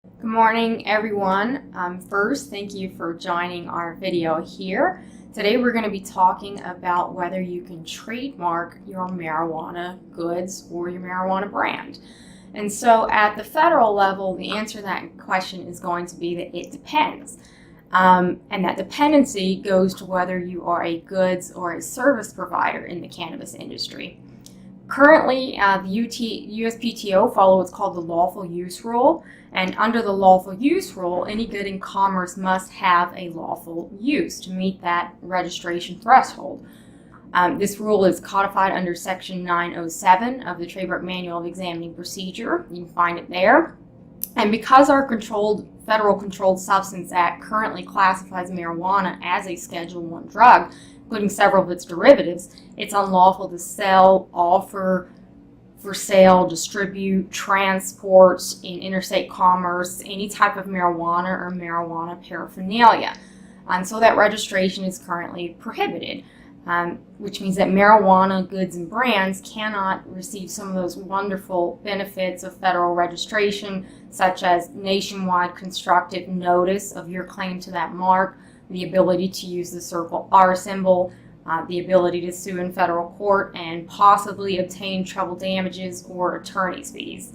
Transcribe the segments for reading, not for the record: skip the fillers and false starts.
Good morning, everyone. First, thank you for joining our video here. Today we're going to be talking about whether you can trademark your marijuana goods or your marijuana brand. And so at the federal level, the answer to that question is going to be that it depends. And that dependency goes to whether you are a goods or a service provider in the cannabis industry. Currently, the USPTO follow what's called the lawful use rule, and under the lawful use rule, any good in commerce must have a lawful use to meet that registration threshold. This rule is codified under Section 907 of the Trademark Manual of Examining Procedure. You can find it there. And because our Federal Controlled Substance Act currently classifies marijuana as a Schedule I drug, including several of its derivatives, it's unlawful to sell, offer, for sale, distribute, transport in interstate commerce any type of marijuana or marijuana paraphernalia. And so that registration is currently prohibited, which means that marijuana goods and brands cannot receive some of those wonderful benefits of federal registration, such as nationwide constructive notice of your claim to that mark, the ability to use the circle R symbol, the ability to sue in federal court, and possibly obtain treble damages or attorney's fees.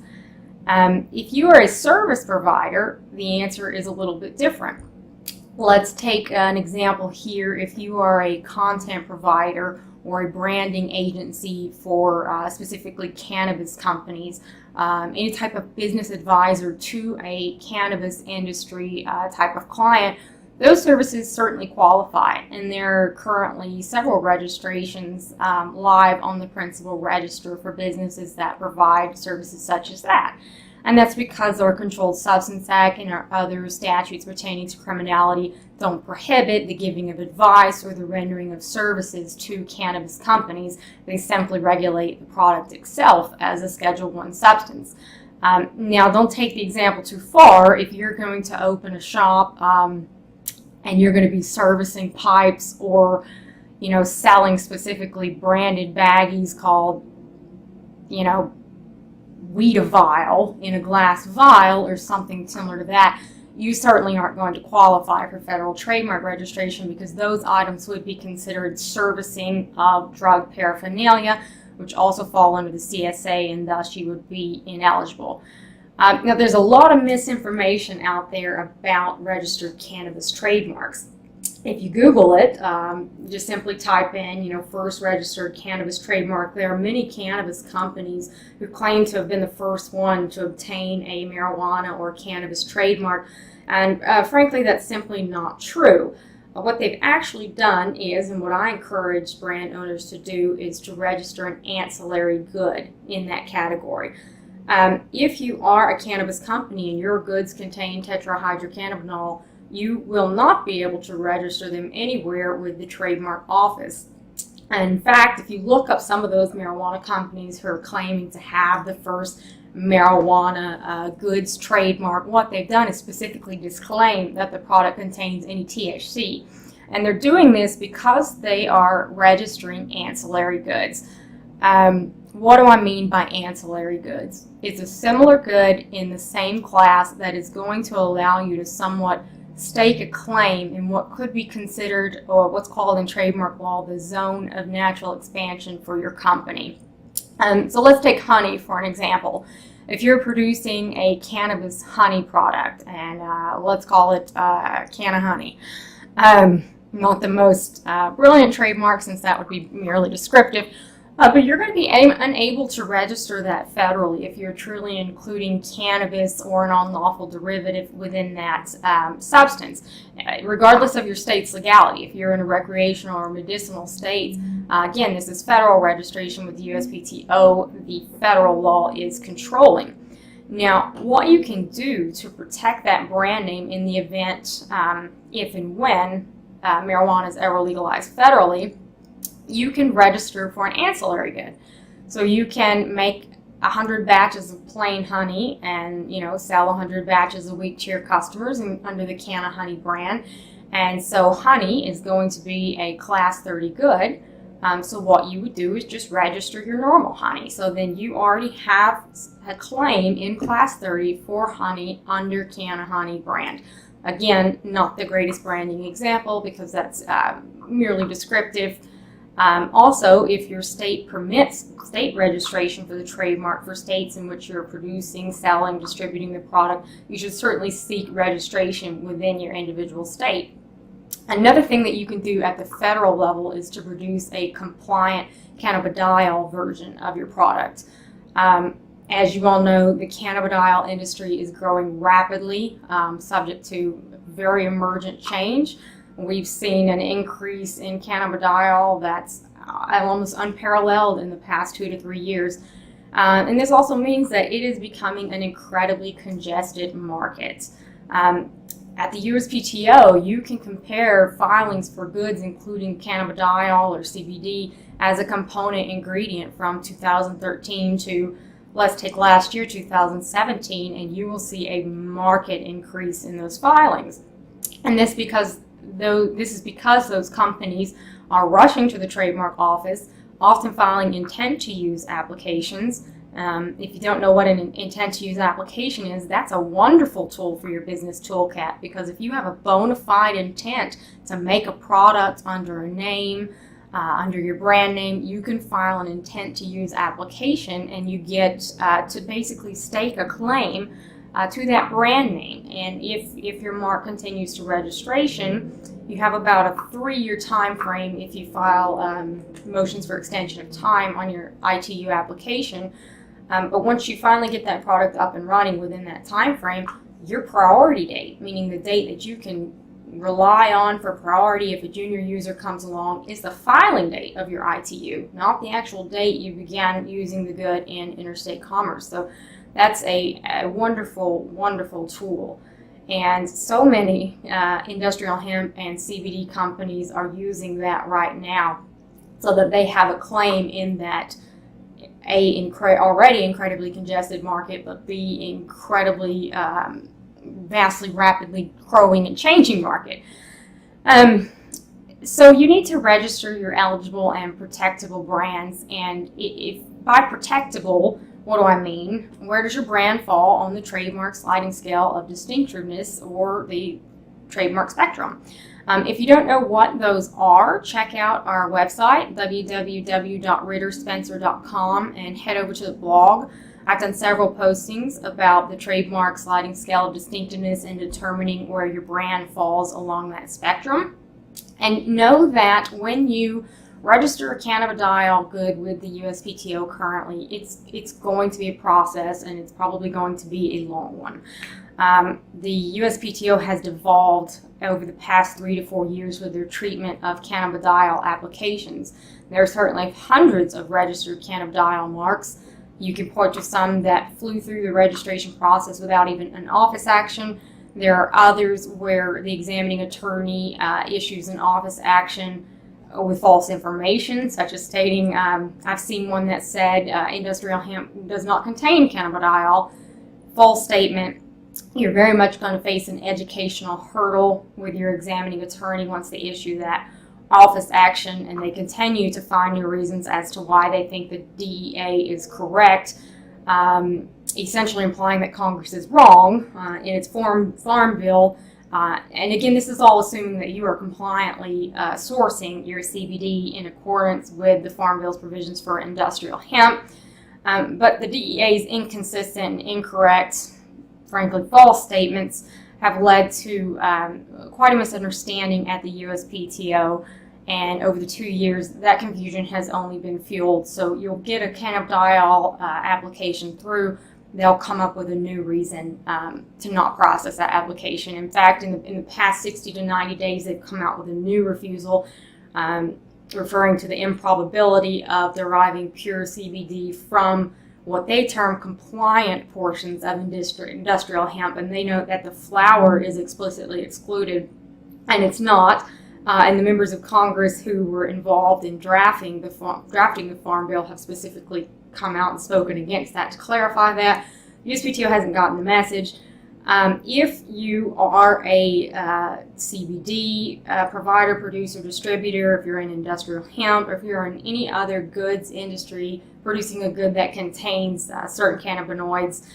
If you are a service provider, the answer is a little bit different. Let's take an example here. If you are a content provider or a branding agency for specifically cannabis companies, any type of business advisor to a cannabis industry type of client, those services certainly qualify, and there are currently several registrations live on the principal register for businesses that provide services such as that. And that's because our Controlled Substance Act and our other statutes pertaining to criminality don't prohibit the giving of advice or the rendering of services to cannabis companies. They simply regulate the product itself as a Schedule I substance. Now, don't take the example too far. If you're going to open a shop and you're going to be servicing pipes or, selling specifically branded baggies called, Weed-A-Vial in a glass vial or something similar to that, you certainly aren't going to qualify for federal trademark registration because those items would be considered servicing of drug paraphernalia, which also fall under the CSA, and thus you would be ineligible. Now, there's a lot of misinformation out there about registered cannabis trademarks. If you Google it, just simply type in, first registered cannabis trademark. There are many cannabis companies who claim to have been the first one to obtain a marijuana or cannabis trademark, and frankly, that's simply not true. What they've actually done is, and what I encourage brand owners to do, is to register an ancillary good in that category. If you are a cannabis company and your goods contain tetrahydrocannabinol, you will not be able to register them anywhere with the trademark office. And in fact, if you look up some of those marijuana companies who are claiming to have the first marijuana goods trademark, what they've done is specifically disclaim that the product contains any THC. And they're doing this because they are registering ancillary goods. What do I mean by ancillary goods? It's a similar good in the same class that is going to allow you to somewhat stake a claim in what could be considered, or what's called in trademark law, the zone of natural expansion for your company. So let's take honey for an example. If you're producing a cannabis honey product, and let's call it Canna Honey, not the most brilliant trademark since that would be merely descriptive, but you're going to be unable to register that federally if you're truly including cannabis or an unlawful derivative within that substance, regardless of your state's legality. If you're in a recreational or medicinal state, again, this is federal registration with the USPTO. The federal law is controlling. Now, what you can do to protect that brand name in the event, if and when marijuana is ever legalized federally, you can register for an ancillary good. So you can make 100 batches of plain honey and, sell 100 batches a week to your customers under the Canna Honey brand. And so honey is going to be a Class 30 good, So what you would do is just register your normal honey. So then you already have a claim in Class 30 for honey under Canna Honey brand. Again, not the greatest branding example because that's merely descriptive. Also, if your state permits state registration for the trademark for states in which you're producing, selling, distributing the product, you should certainly seek registration within your individual state. Another thing that you can do at the federal level is to produce a compliant cannabidiol version of your product. As you all know, the cannabidiol industry is growing rapidly, subject to very emergent change. We've seen an increase in cannabidiol that's almost unparalleled in the past 2 to 3 years. And this also means that it is becoming an incredibly congested market. At the USPTO, you can compare filings for goods including cannabidiol or CBD as a component ingredient from 2013 to, let's take last year, 2017, and you will see a market increase in those filings. And this is because those companies are rushing to the trademark office, often filing intent to use applications. If you don't know what an intent to use application is, that's a wonderful tool for your business toolkit, because if you have a bona fide intent to make a product under a name, under your brand name, you can file an intent to use application and you get to basically stake a claim to that brand name. And if your mark continues to registration, you have about a 3-year time frame if you file motions for extension of time on your ITU application. But once you finally get that product up and running within that time frame, your priority date, meaning the date that you can rely on for priority if a junior user comes along, is the filing date of your ITU, not the actual date you began using the good in interstate commerce. So that's a wonderful, wonderful tool. And so many industrial hemp and CBD companies are using that right now so that they have a claim in that already incredibly congested market, but B, incredibly vastly rapidly growing and changing market. So you need to register your eligible and protectable brands. And if by protectable, what do I mean? Where does your brand fall on the trademark sliding scale of distinctiveness or the trademark spectrum? If you don't know what those are, check out our website, www.ritterspencer.com, and head over to the blog. I've done several postings about the trademark sliding scale of distinctiveness and determining where your brand falls along that spectrum. And know that when you register a cannabidiol good with the USPTO currently, it's going to be a process, and it's probably going to be a long one. The USPTO has devolved over the past 3 to 4 years with their treatment of cannabidiol applications. There are certainly hundreds of registered cannabidiol marks. You can point to some that flew through the registration process without even an office action. There are others where the examining attorney issues an office action with false information, such as stating, I've seen one that said industrial hemp does not contain cannabidiol. False statement. You're very much going to face an educational hurdle with your examining attorney once they issue that office action, and they continue to find new reasons as to why they think the DEA is correct, essentially implying that Congress is wrong in its farm bill. And again, this is all assuming that you are compliantly sourcing your CBD in accordance with the Farm Bill's provisions for industrial hemp. But the DEA's inconsistent and incorrect, frankly false statements have led to quite a misunderstanding at the USPTO. And over the 2 years, that confusion has only been fueled. So you'll get a cannabidiol application through. They'll come up with a new reason to not process that application. In fact, in the past 60 to 90 days, they've come out with a new refusal referring to the improbability of deriving pure CBD from what they term compliant portions of industrial hemp. And they note that the flower is explicitly excluded, and it's not. And the members of Congress who were involved in drafting the Farm Bill have specifically come out and spoken against that. To clarify that, the USPTO hasn't gotten the message. If you are a CBD provider, producer, distributor, if you're in industrial hemp, or if you're in any other goods industry producing a good that contains certain cannabinoids,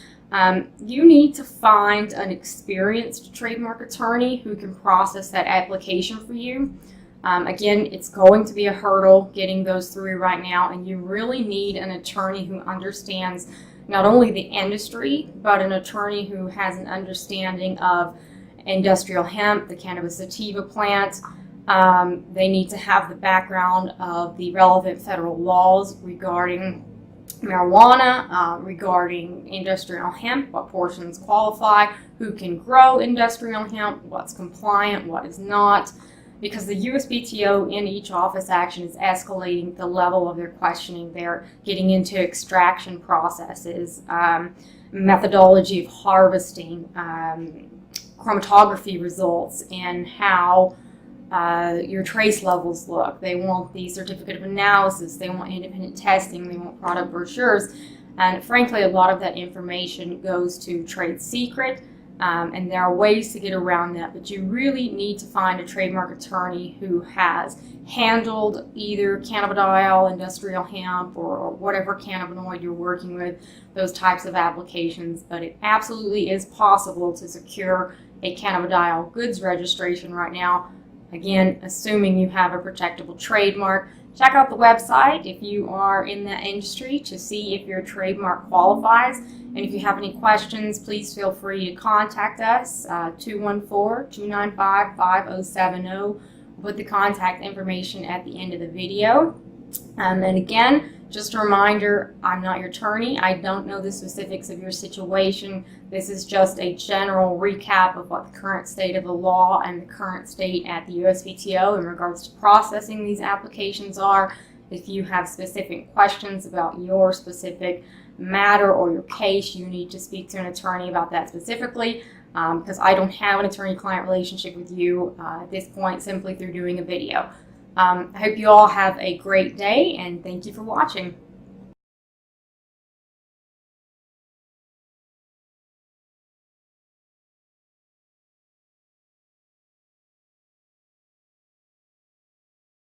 you need to find an experienced trademark attorney who can process that application for you. Again, it's going to be a hurdle getting those through right now, and you really need an attorney who understands not only the industry, but an attorney who has an understanding of industrial hemp, the cannabis sativa plant. They need to have the background of the relevant federal laws regarding marijuana, regarding industrial hemp, what portions qualify, who can grow industrial hemp, what's compliant, what is not. Because the USPTO in each office action is escalating the level of their questioning. They're getting into extraction processes, methodology of harvesting, chromatography results, and how your trace levels look. They want the certificate of analysis, they want independent testing, they want product brochures, and frankly a lot of that information goes to trade secret. And there are ways to get around that, but you really need to find a trademark attorney who has handled either cannabidiol, industrial hemp, or whatever cannabinoid you're working with, those types of applications. But it absolutely is possible to secure a cannabidiol goods registration right now, again, assuming you have a protectable trademark. Check out the website if you are in that industry to see if your trademark qualifies. And if you have any questions, please feel free to contact us, 214-295-5070. Put the contact information at the end of the video. And again, just a reminder, I'm not your attorney. I don't know the specifics of your situation. This is just a general recap of what the current state of the law and the current state at the USPTO in regards to processing these applications are. If you have specific questions about your specific matter or your case, you need to speak to an attorney about that specifically, because I don't have an attorney-client relationship with you at this point, simply through doing a video. I hope you all have a great day, and thank you for watching.